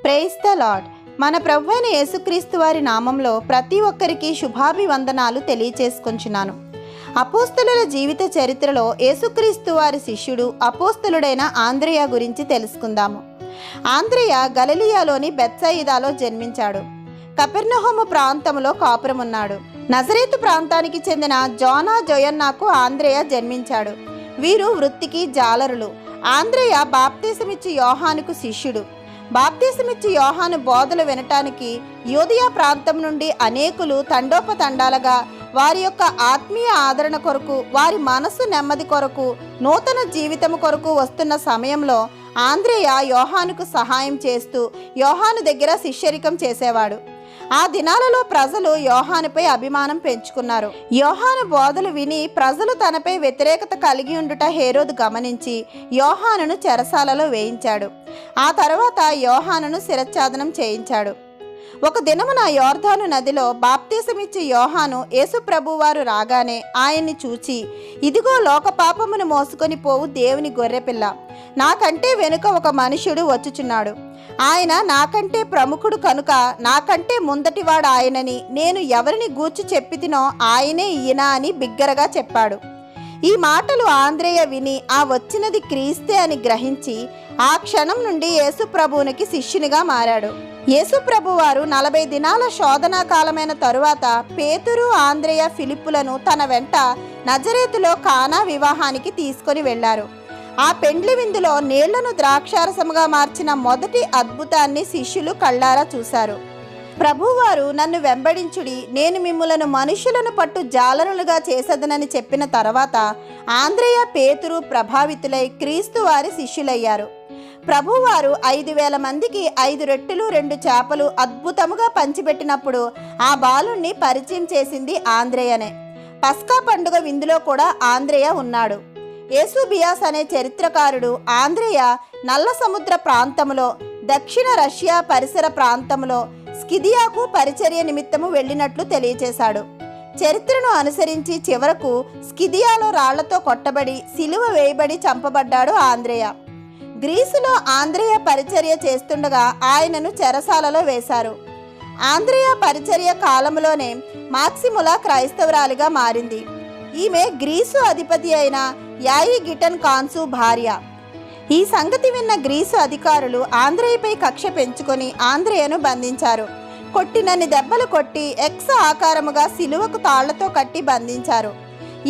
Praise the lord. మన ప్రభువైన యేసుక్రీస్తు వారి నామంలో ప్రతి ఒక్కరికి శుభాభివందనాలు తెలియచేసుకొంచున్నాను. అపోస్తలుల జీవిత చరిత్రలో యేసుక్రీస్తు వారి శిష్యుడు అపోస్తలుడైన ఆంద్రెయ గురించి తెలుసుకుందాము. ఆంద్రెయ గలిలియాలోని బెత్సయిదాలో జన్మించాడు. కపెర్నహూము ప్రాంతంలో కాపురమున్నాడు. నజరేతు ప్రాంతానికి చెందిన జోనా జొయన్నాకు ఆంద్రెయ జన్మించాడు. వీరు వృత్తికి జాలరులు. ఆంద్రెయ బాప్తీసమిచ్చి యోహానుకు శిష్యుడు. బాప్తీసమిచ్చి యోహాను బోధలు వినటానికి యూదయ ప్రాంతం నుండి అనేకులు తండోపతండాలుగా వారి యొక్క ఆత్మీయ ఆదరణ కొరకు, వారి మనస్సు నెమ్మది కొరకు, నూతన జీవితం కొరకు వస్తున్న సమయంలో ఆంద్రెయ యోహానుకు సహాయం చేస్తూ యోహాను దగ్గర శిష్యరికం చేసేవాడు. ఆ దినాలలో ప్రజలు యోహానుపై అభిమానం పెంచుకున్నారు. యోహాను బోధలు విని ప్రజలు తనపై వ్యతిరేకత కలిగి ఉండుట హేరోదు గమనించి యోహానును చెరసాలలో వేయించాడు. ఆ తర్వాత యోహానును శిరచ్ఛేదనం చేయించాడు. ఒక దినమున యోర్దాను నదిలో బాప్తీసమిచ్చి యోహాను యేసు ప్రభువారు రాగానే ఆయన్ని చూచి, ఇదిగో లోక పాపమును మోసుకొని పోవు దేవుని గొర్రెపిల్ల, నాకంటే వెనుక ఒక మనుష్యుడు వచ్చుచున్నాడు. ఆయన నాకంటే ప్రముఖుడు కనుక నాకంటే ముందటివాడు ఆయనని నేను ఎవరిని గూర్చి చెప్పితినో ఆయనే ఈయన అని బిగ్గరగా చెప్పాడు. ఈ మాటలు ఆంద్రెయ విని ఆ వచ్చినది క్రీస్తే అని గ్రహించి ఆ క్షణం నుండి యేసు ప్రభువునికి శిష్యునిగా మారాడు. యేసు ప్రభువారు 40 దినాల శోధనా కాలమైన తరువాత పేతురు, ఆంద్రెయ, ఫిలిప్పులను తన వెంట నజరేతులో కానా వివాహానికి తీసుకొని వెళ్లారు. ఆ పెండ్లి విందులో నీళ్లను ద్రాక్షారసముగా మార్చిన మొదటి అద్భుతాన్ని శిష్యులు కళ్ళారా చూశారు. ప్రభువారు నన్ను వెంబడించుడి, నేను మిమ్ములను మనుషులను పట్టు జాలరులుగా చేసేదనని చెప్పిన తర్వాత ఆంద్రెయ, పేతురు ప్రభావితులై క్రీస్తు వారి శిష్యులయ్యారు. ప్రభువారు 5,000 మందికి 5 రొట్టెలు 2 చేపలు అద్భుతముగా పంచిపెట్టినప్పుడు ఆ బాలుణ్ణి పరిచయం చేసింది ఆంద్రెయనే. పస్కా పండుగ విందులో కూడా ఆంద్రెయ ఉన్నాడు. యేసుబియాస్ అనే చరిత్రకారుడు ఆంద్రెయ నల్ల సముద్ర ప్రాంతంలో, దక్షిణ రష్యా పరిసర ప్రాంతంలో స్కిదియాకు పరిచర్య నిమిత్తము వెళ్ళినట్లు తెలియచేశాడు. చరిత్రను అనుసరించి చివరకు స్కిదియాలో రాళ్లతో కొట్టబడి సిలువ వేయబడి చంపబడ్డాడు ఆంద్రెయ. గ్రీసులో ఆంద్రెయ పరిచర్య చేస్తుండగా ఆయనను చెరసాలలో వేశారు. ఆంద్రెయ పరిచర్య కాలంలోనే మాక్సిములా క్రైస్తవురాలిగా మారింది. ఈమె గ్రీసు అధిపతి అయిన యాయిగిటన్ కాన్సు భార్య. ఈ సంగతి విన్న గ్రీసు అధికారులు ఆంద్రెయపై కక్ష పెంచుకొని ఆంద్రెయను బంధించారు. కొట్టినన్ని దెబ్బలు కొట్టి ఎక్స్ ఆకారముగా సిలువకు తాళ్లతో కట్టి బంధించారు.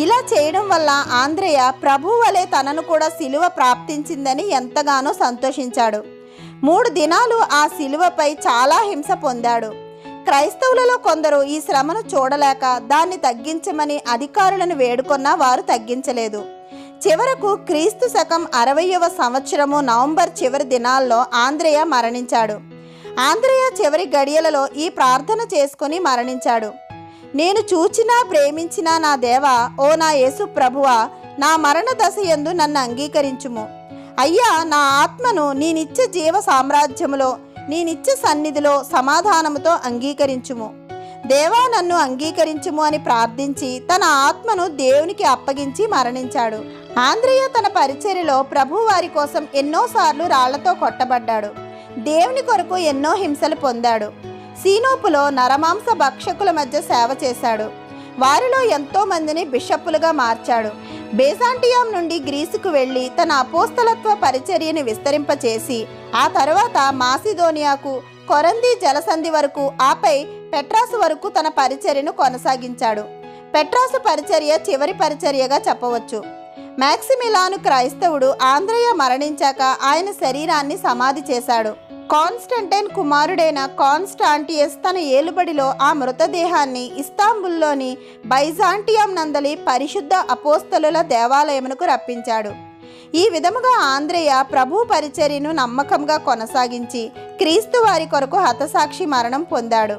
ఇలా చేయడం వల్ల ఆంద్రెయ ప్రభు వలె తనను కూడా సిలువ ప్రాప్తించిందని ఎంతగానో సంతోషించాడు. 3 దినాలు ఆ సిలువపై చాలా హింస పొందాడు. క్రైస్తవులలో కొందరు ఈ శ్రమను చూడలేక దాన్ని తగ్గించమని అధికారులను వేడుకొన్నా వారు తగ్గించలేదు. చివరకు క్రీస్తు శకం 60వ సంవత్సరము నవంబర్ చివరి దినాల్లో ఆంద్రెయ మరణించాడు. ఆంద్రెయ చివరి గడియలలో ఈ ప్రార్థన చేసుకుని మరణించాడు. నేను చూచినా ప్రేమించిన నా దేవా, ఓ నా యేసు ప్రభువా, నా మరణ దశ యందు నన్ను అంగీకరించుము. అయ్యా, నా ఆత్మను నీ నిత్య జీవ సామ్రాజ్యములో, నీ నిత్య సన్నిధిలో సమాధానముతో అంగీకరించుము. దేవా, నన్ను అంగీకరించుము అని ప్రార్థించి తన ఆత్మను దేవునికి అప్పగించి మరణించాడు. ఆంద్రెయ తన పరిచర్యలో ప్రభువారి కోసం ఎన్నోసార్లు రాళ్లతో కొట్టబడ్డాడు. దేవుని కొరకు ఎన్నో హింసలు పొందాడు. సీనోపులో నరమాంస భక్షకుల మధ్య సేవ చేశాడు. వారిలో ఎంతో మందిని బిషప్పులుగా మార్చాడు. బేజాంటియాం నుండి గ్రీసుకు వెళ్ళి తన అపోస్తలత్వ పరిచర్యను విస్తరింపచేసి ఆ తర్వాత మాసిదోనియాకు, కొరంది జలసంధి వరకు, ఆపై పెట్రాసు వరకు తన పరిచర్యను కొనసాగించాడు. పెట్రాసు పరిచర్య చివరి పరిచర్యగా చెప్పవచ్చు. మాక్సిమిలాను క్రైస్తవుడు ఆంద్రెయ మరణించాక ఆయన శరీరాన్ని సమాధి చేశాడు. కాన్స్టంటైన్ కుమారుడైన కాన్స్టాంటియస్ తన ఏలుబడిలో ఆ మృతదేహాన్ని ఇస్తాంబుల్లోని బైజాంటియం నందలి పరిశుద్ధ అపోస్తలుల దేవాలయమునకు రప్పించాడు. ఈ విధముగా ఆంద్రెయ ప్రభు పరిచర్యను నమ్మకంగా కొనసాగించి క్రీస్తు వారి కొరకు హతసాక్షి మరణం పొందాడు.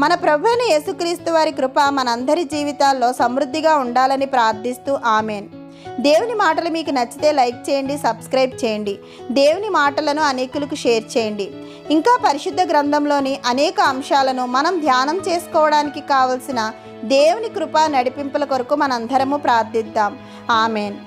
మన ప్రభువైన యేసుక్రీస్తు వారి కృప మనందరి జీవితాల్లో సమృద్ధిగా ఉండాలని ప్రార్థిస్తూ ఆమెన్. దేవుని మాటలు మీకు నచ్చితే లైక్ చేయండి, సబ్స్క్రైబ్ చేయండి. దేవుని మాటలను అనేకులకు షేర్ చేయండి. ఇంకా పరిశుద్ధ గ్రంథంలోని అనేక అంశాలను మనం ధ్యానం చేసుకోవడానికి కావలసిన దేవుని కృప నడిపింపుల కొరకు మనందరము ప్రార్థిద్దాం. ఆమెన్.